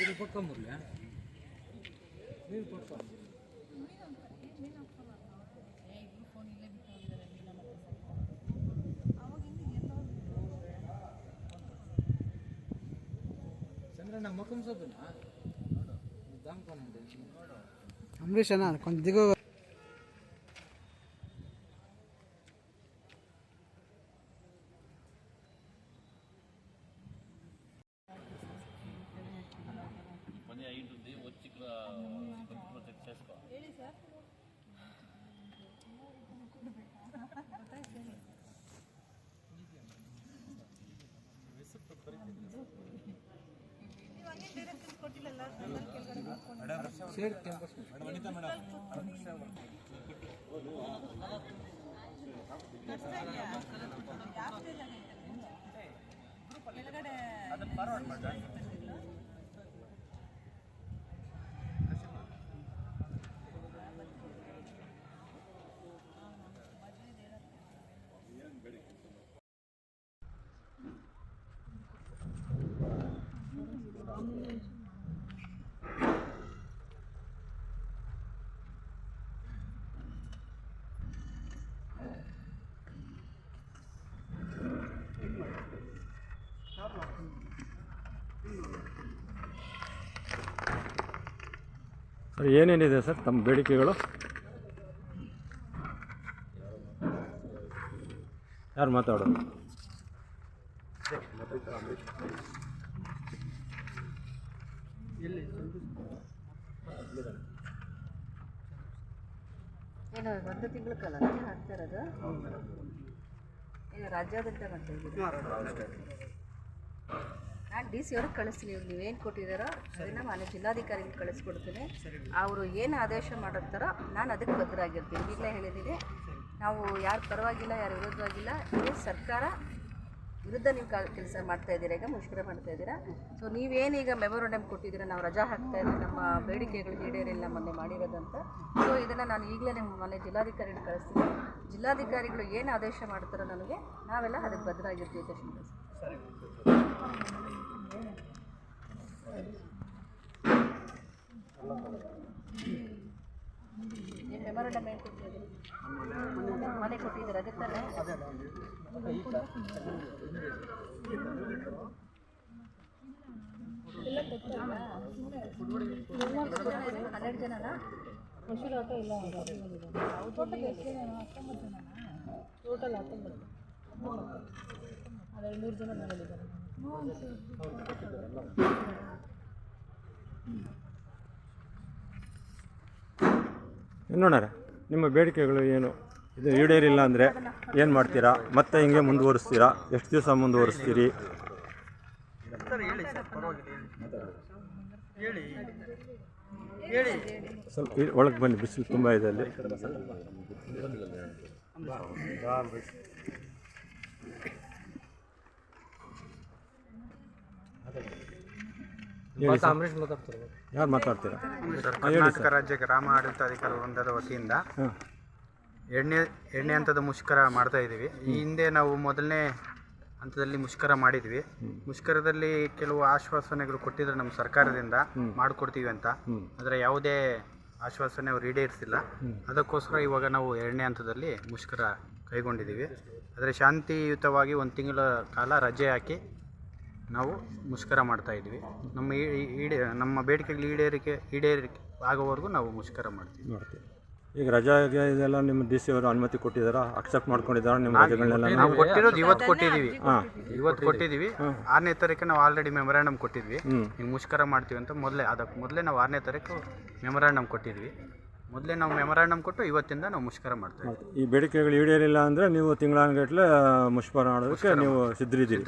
ಇದು ಪಕ್ಕಂಬರ್ಲಿ ನೀರು ಪಕ್ಕ చంద్రన్న ముఖం చూపునా అంబరీష్ అన్న కొంచెం దిగు పని అయ్యింటుంది వచ్చి ఇక్కడ చెక్ చేసుకో ಹೇಳಿ ಸರ್ शेर कैंपस वनिता मैडम ಅದನ್ನ ಫಾರ್ವರ್ಡ್ ಮಾಡಿ ಸರ್ ಏನೇನಿದೆ ಸರ್ ತಮ್ಮ ಬೇಡಿಕೆಗಳು? ಯಾರು ಮಾತಾಡೋದು? ಏನು ಒಂದು ತಿಂಗಳ ಕಾಲ ಆಗ್ತಾ ಇರೋದು? ಈಗ ರಾಜ್ಯಾದ್ಯಂತ ಮಾಡ್ತಾ ಇದ್ದೀವಿ. ನಾನು ಡಿ ಸಿ ಅವ್ರಿಗೆ ಕಳಿಸ್ತೀನಿ. ನೀವೇನು ಕೊಟ್ಟಿದ್ದಾರೋ ಅದನ್ನು ಮಾನ್ಯ ಜಿಲ್ಲಾಧಿಕಾರಿಗೆ ಕಳಿಸ್ಕೊಡ್ತೀನಿ. ಅವರು ಏನು ಆದೇಶ ಮಾಡಿರ್ತಾರೋ ನಾನು ಅದಕ್ಕೆ ಬದ್ಧರಾಗಿರ್ತೀನಿ. ಈಗಲೇ ಹೇಳಿದ್ದೀನಿ, ನಾವು ಯಾರು ಪರವಾಗಿಲ್ಲ, ಯಾರು ವಿರೋಧವಾಗಿಲ್ಲ. ಇದೇ ಸರ್ಕಾರ ವಿರುದ್ಧ ನೀವು ಕೆಲಸ ಮಾಡ್ತಾಯಿದ್ದೀರಾ, ಈಗ ಮುಷ್ಕರ ಮಾಡ್ತಾಯಿದ್ದೀರಾ. ಸೊ ನೀವೇನೀಗ ಮೆಮೊರಂಡಮ್ ಕೊಟ್ಟಿದ್ದೀರಾ, ನಾವು ರಜಾ ಹಾಕ್ತಾಯಿದ್ದೀವಿ, ನಮ್ಮ ಬೇಡಿಕೆಗಳು ಈಡೇರಿಲ್ಲ ಮೊನ್ನೆ ಮಾಡಿರೋದಂತ. ಸೊ ಇದನ್ನು ನಾನು ಈಗಲೇ ನಿಮ್ಮ ಮೊನ್ನೆ ಜಿಲ್ಲಾಧಿಕಾರಿಗಳು ಕಳಿಸ್ತೀನಿ. ಜಿಲ್ಲಾಧಿಕಾರಿಗಳು ಏನು ಆದೇಶ ಮಾಡ್ತಾರೋ ನನಗೆ, ನಾವೆಲ್ಲ ಅದಕ್ಕೆ ಬದ್ಧರಾಗಿರ್ತೀವಿ. ಮೆಮೊರಂಡಮ್ ಏನು ಕೊಟ್ಟಿದ್ದೀರಿ? ಮನೆ ಕೊಟ್ಟಿದ್ದೀರಾ? ಅದಕ್ಕೆ ತಾನೇ 12 ಜನನಾ? ಮೈಸೂರು ಆಟೋ ಇಲ್ಲ, ಟೋಟಲ್ ಎಷ್ಟು ಜನ? 19 ಜನನಾ? ಟೋಟಲ್ 19. ಅದೇ 3 ಜನ ಮನೇಲಿದ್ದಾರೆ. ನೋಡೋಣ ನಿಮ್ಮ ಬೇಡಿಕೆಗಳು ಏನು? ಇದು ಈಡೇರಿಲ್ಲ ಅಂದರೆ ಏನು ಮಾಡ್ತೀರಾ? ಮತ್ತೆ ಹಿಂಗೆ ಮುಂದುವರಿಸ್ತೀರಾ? ಎಷ್ಟು ದಿವಸ ಮುಂದುವರಿಸ್ತೀರಿ? ಸ್ವಲ್ಪ ಒಳಗೆ ಬನ್ನಿ, ಬಿಸಿಲು ತುಂಬ ಇದೆ ಅಲ್ಲಿ. ಯಾರು ಮಾತಾಡ್ತೀರಾ? ಕರ್ನಾಟಕ ರಾಜ್ಯ ಗ್ರಾಮ ಆಡಳಿತಾಧಿಕಾರಿ ವೃಂದದ ವತಿಯಿಂದ ಎರಡನೇ ಹಂತದ ಮುಷ್ಕರ ಮಾಡ್ತಾ ಇದ್ದೀವಿ. ಈ ಹಿಂದೆ ನಾವು ಮೊದಲನೇ ಹಂತದಲ್ಲಿ ಮುಷ್ಕರ ಮಾಡಿದ್ವಿ. ಮುಷ್ಕರದಲ್ಲಿ ಕೆಲವು ಆಶ್ವಾಸನೆಗಳು ಕೊಟ್ಟಿದ್ರು ನಮ್ಮ ಸರ್ಕಾರದಿಂದ, ಮಾಡಿಕೊಡ್ತೀವಿ ಅಂತ. ಆದರೆ ಯಾವುದೇ ಆಶ್ವಾಸನೆ ಅವರು ಈಡೇರಿಸಿಲ್ಲ. ಅದಕ್ಕೋಸ್ಕರ ಇವಾಗ ನಾವು ಎರಡನೇ ಹಂತದಲ್ಲಿ ಮುಷ್ಕರ ಕೈಗೊಂಡಿದ್ದೀವಿ. ಆದರೆ ಶಾಂತಿಯುತವಾಗಿ 1 ತಿಂಗಳ ಕಾಲ ರಜೆ ಹಾಕಿ ನಾವು ಮುಷ್ಕರ ಮಾಡ್ತಾ ಇದ್ವಿ. ನಮ್ಮ ಬೇಡಿಕೆಗಳು ಈಡೇರಿಕೆ ಆಗೋವರೆಗೂ ನಾವು ಮುಷ್ಕರ ಮಾಡ್ತೀವಿ. ಈಗ ರಜಾ ಇದೆಲ್ಲ ನಿಮ್ಮ ಡಿ ಸಿ ಅವರು ಅನುಮತಿ ಕೊಟ್ಟಿದ್ದಾರಾ? ಅಕ್ಸೆಪ್ಟ್ ಮಾಡ್ಕೊಂಡಿದ್ದಾರಾ ನಿಮ್ಮ ರಜೆಗಳನ್ನೆಲ್ಲ? ನಾವು ಕೊಟ್ಟಿರೋದು ಇವತ್ತು ಕೊಟ್ಟಿದ್ದೀವಿ. 6ನೇ ತಾರೀಕು ನಾವು ಆಲ್ರೆಡಿ ಮೆಮೊರಾಂಡಮ್ ಕೊಟ್ಟಿದ್ವಿ. ಈಗ ಮುಷ್ಕರ ಮಾಡ್ತೀವಿ ಅಂತ ಅದಕ್ಕೆ ಮೊದಲೇ ನಾವು 6ನೇ ತಾರೀಕು ಮೆಮೊರಾಂಡಮ್ ಕೊಟ್ಟಿದ್ವಿ. ಮೊದಲೇ ನಾವು ಮೆಮೊರಾಂಡಮ್ ಕೊಟ್ಟು ಇವತ್ತಿಂದ ನಾವು ಮುಷ್ಕರ ಮಾಡ್ತೀವಿ. ಈ ಬೇಡಿಕೆಗಳು ಈಡೇರಿಲ್ಲ ಅಂದರೆ ನೀವು ತಿಂಗಳಾನುಗಟ್ಟಲೆ ಮುಷ್ಕರ ಮಾಡೋದಕ್ಕೆ ನೀವು ಸಿದ್ಧರಿದ್ದೀರಿ?